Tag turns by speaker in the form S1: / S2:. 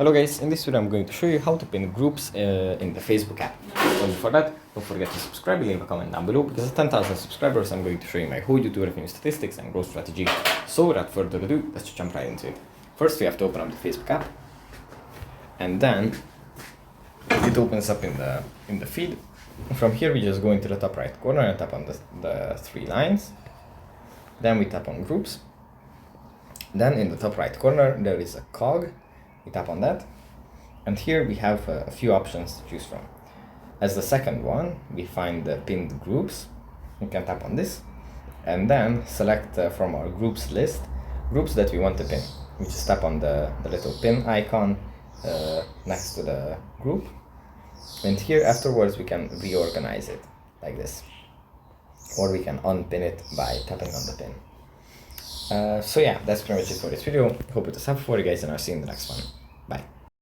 S1: Hello guys, in this video I'm going to show you how to pin groups in the Facebook app. So before that, don't forget to subscribe, leave a comment down below, because at 10,000 subscribers I'm going to show you my whole YouTube revenue statistics and growth strategy. So without further ado, let's just jump right into it. First we have to open up the Facebook app, and then it opens up in the feed. From here we just go into the top right corner and tap on the three lines. Then we tap on groups. Then in the top right corner there is a cog. We tap on that, and here we have a few options to choose from. As the second one, we find the pinned groups. You can tap on this, and then select from our groups list groups that we want to pin. We just tap on the little pin icon next to the group, and here afterwards we can reorganize it like this, or we can unpin it by tapping on the pin. So yeah, that's pretty much it for this video. Hope it was helpful for you guys, and I'll see you in the next one. Bye.